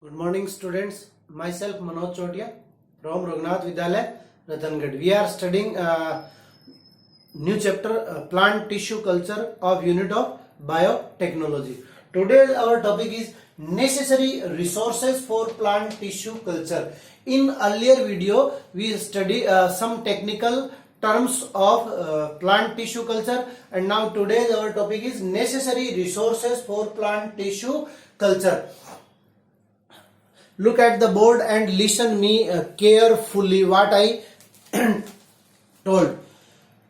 Good morning, students. Myself Manoj Chotia from Raghunath Vidyalaya, Ratangad. We are studying new chapter plant tissue culture of unit of biotechnology. Today our topic is necessary resources for plant tissue culture. In earlier video we study some technical terms of plant tissue culture, and now today our topic is necessary resources for plant tissue culture. Look at the board and listen me carefully what I told.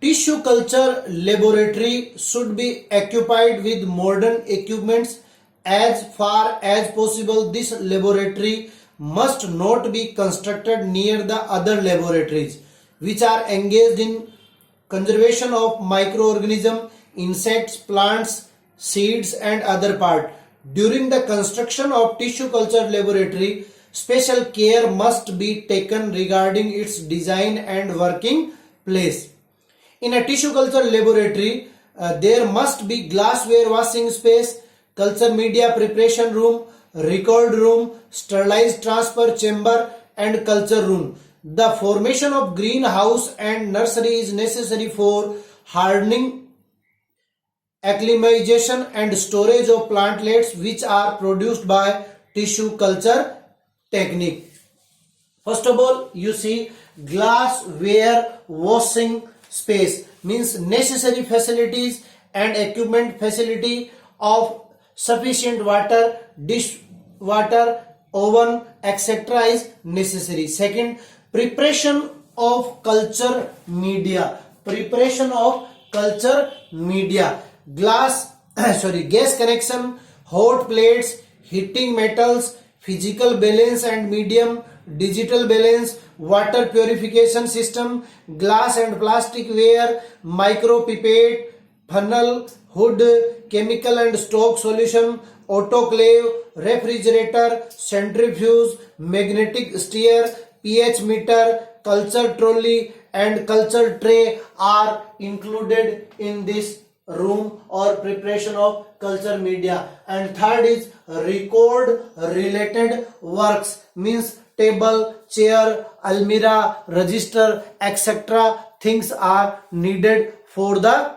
Tissue culture laboratory should be occupied with modern equipments. As far as possible, this laboratory must not be constructed near the other laboratories which are engaged in conservation of microorganisms, insects, plants, seeds and other part. During the construction of tissue culture laboratory, special care must be taken regarding its design and working place. In a tissue culture laboratory, there must be glassware washing space, culture media preparation room, record room, sterilized transfer chamber and culture room. The formation of greenhouse and nursery is necessary for hardening, acclimatization and storage of plantlets which are produced by tissue culture technique. First of all, you see glassware washing space means necessary facilities and equipment facility of sufficient water, dish water, oven, etc. is necessary. Second, preparation of culture media. Preparation of culture media. Gas connection, hot plates, heating metals, physical balance and medium, digital balance, water purification system, glass and plastic ware, micro pipette, funnel, hood, chemical and stock solution, autoclave, refrigerator, centrifuge, magnetic stir, pH meter, culture trolley and culture tray are included in this room or preparation of culture media. And third is record related works means table, chair, almirah, register, etc. things are needed for the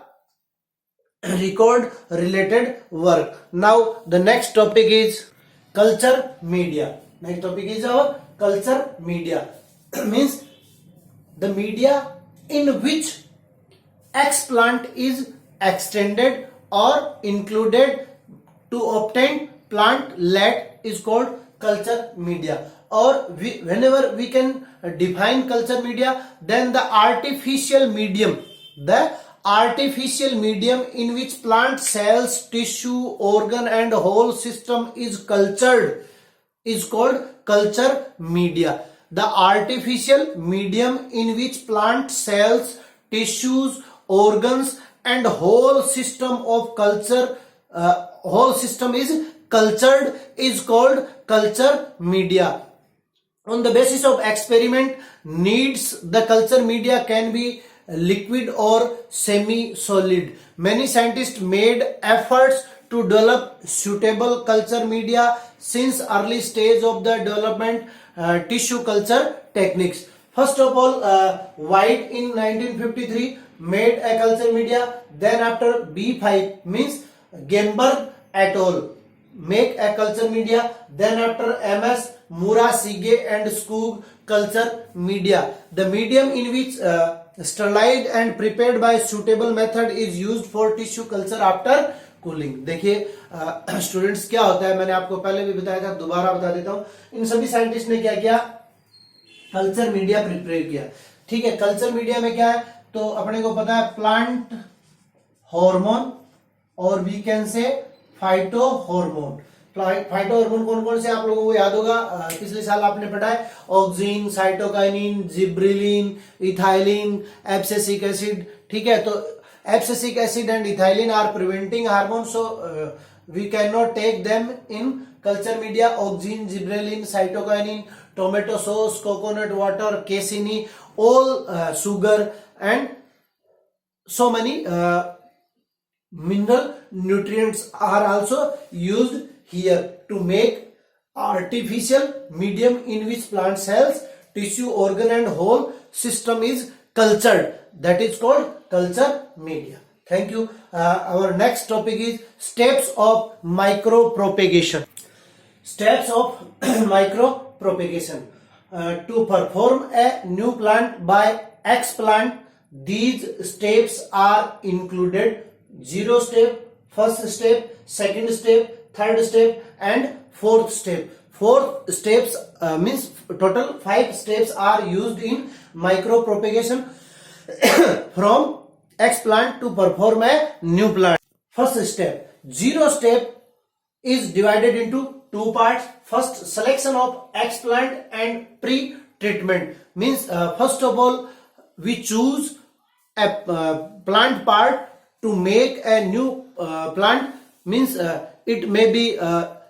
record related work. Now the next topic is culture media. Next topic is our culture media means the media in which X plant is extended or included to obtain plantlet is called culture media. Or whenever we can define culture media, then the artificial medium in which plant cells, tissue, organ and whole system is cultured is called culture media. The artificial medium in which plant cells, tissues, organs and whole system is cultured is called culture media. On the basis of experiment needs, the culture media can be liquid or semi-solid. Many scientists made efforts to develop suitable culture media since early stage of the development tissue culture techniques. First of all, White in 1953 made a culture media. Then after B5 means Gemberg et al. Make a culture media. Then after MS Murasige and Skoog culture media. The medium in which sterilized and prepared by suitable method is used for tissue culture after cooling. देखिए students, क्या होता है, मैंने आपको पहले भी बताया था, दोबारा बता देता हूं. इन सभी साइंटिस्ट ने क्या किया, कल्चर मीडिया प्रिपेयर किया. ठीक है, कल्चर मीडिया में क्या है, तो अपने को पता है प्लांट हार्मोन और we can say phyto hormone. Phyto hormone कौन कौन से आप लोगों को याद होगा, पिछले साल आपने पढ़ा है. Auxin, cytokinin, gibberellin, ethylene, abscisic acid. ठीक है, तो abscisic acid and ethylene are preventing hormones, so we cannot take them in culture media. Auxin, gibberellin, cytokinin, tomato sauce, coconut water, casein, all sugar and so many mineral nutrients are also used here to make artificial medium in which plant cells, tissue, organ and whole system is cultured. That is called culture media. Thank you. Our next topic is steps of micropropagation. Steps of micropropagation. To perform a new plant by explant, these steps are included: zero step, first step, second step, third step and fourth step. Fourth steps means total 5 steps are used in micropropagation from explant to perform a new plant. First step, zero step, is divided into 2 parts. First, selection of explant and pre-treatment means first of all we choose a plant part to make a new plant, means it may be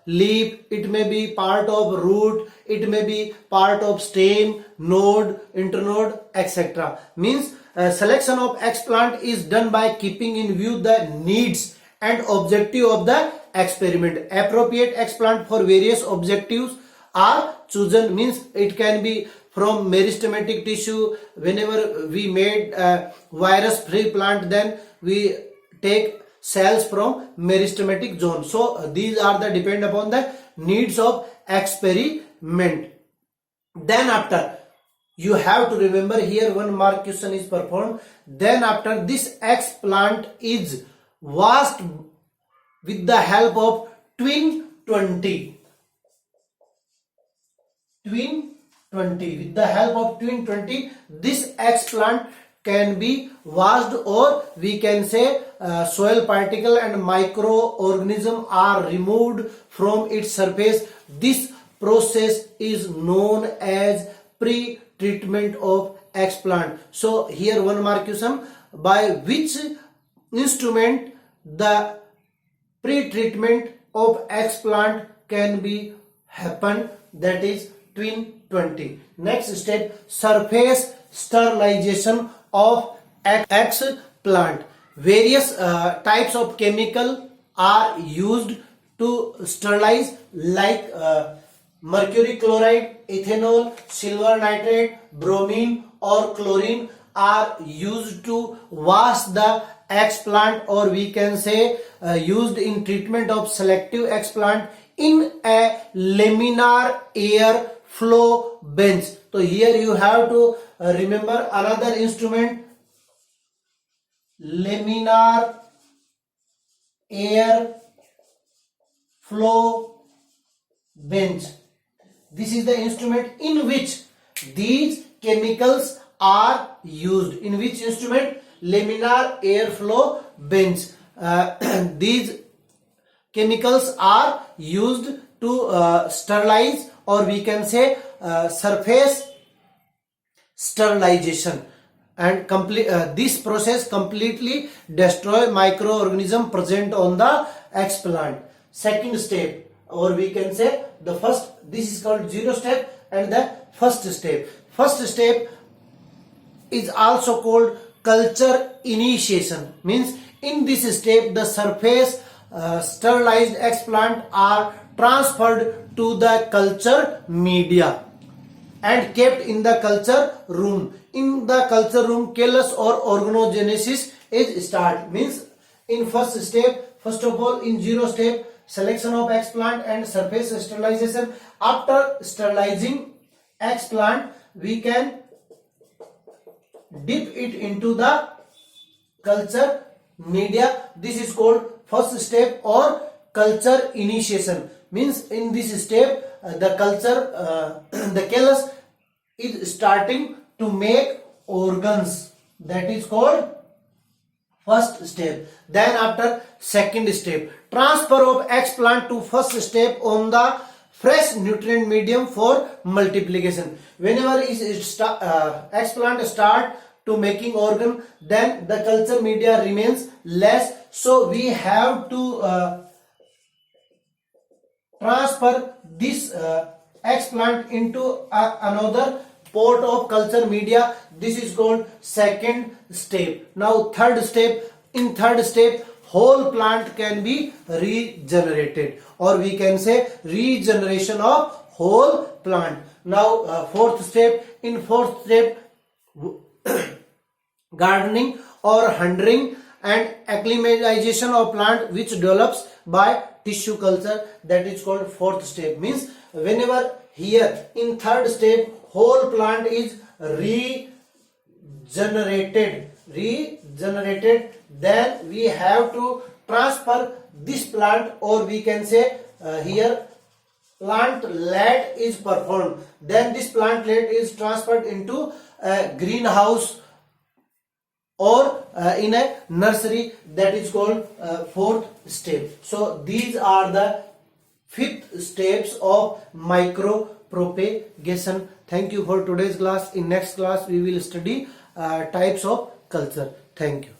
leaf, it may be part of root, it may be part of stem, node, internode, etc. Means selection of explant is done by keeping in view the needs and objective of the experiment. Appropriate explant for various objectives are chosen, means it can be from meristematic tissue. Whenever we made a virus free plant, then we take cells from meristematic zone. So these are the depend upon the needs of experiment. Then after, you have to remember here one mark question is performed. Then after, this explant is washed with the help of twin 20. With the help of twin 20, this explant can be washed, or we can say soil particle and microorganism are removed from its surface. This process is known as pre-treatment of explant. So here one mark question: by which instrument the pre-treatment of explant can be happen? That is twin 20. Next step, surface sterilization of explant. Various types of chemical are used to sterilize, like mercury chloride, ethanol, silver nitrate, bromine or chlorine are used to wash the explant, or we can say used in treatment of selective explant in a laminar air flow bench. So here you have to remember another instrument, laminar air flow bench. This is the instrument in which these chemicals are used. In which instrument? Laminar air flow bench. These chemicals are used to sterilize, or we can say surface sterilization, and this process completely destroy microorganism present on the explant. Second step, or we can say the first, this is called zero step and the first step. First step is also called culture initiation, means in this step the surface sterilized explant are transferred to the culture media and kept in the culture room. In the culture room, callus or organogenesis is start, means in first step, first of all in zero step, selection of explant and surface sterilization. After sterilizing explant, we can dip it into the culture media. This is called first step or culture initiation, means in this step the culture the callus is starting to make organs. That is called first step. Then after, second step, transfer of explant to first step on the fresh nutrient medium for multiplication. Whenever explant start to making organ, then the culture media remains less, so we have to transfer this explant into another pot of culture media. This is called second step. Now third step. In third step, whole plant can be regenerated, or we can say regeneration of whole plant. Now fourth step. In fourth step, gardening or hundring and acclimatization of plant which develops by tissue culture, that is called fourth step. Means whenever here in third step whole plant is regenerated, then we have to transfer this plant, or we can say here plantlet is performed. Then this plantlet is transferred into a greenhouse or in a nursery, that is called fourth step. So these are the fifth steps of micropropagation. Thank you for today's class. In next class we will study types of culture. Thank you.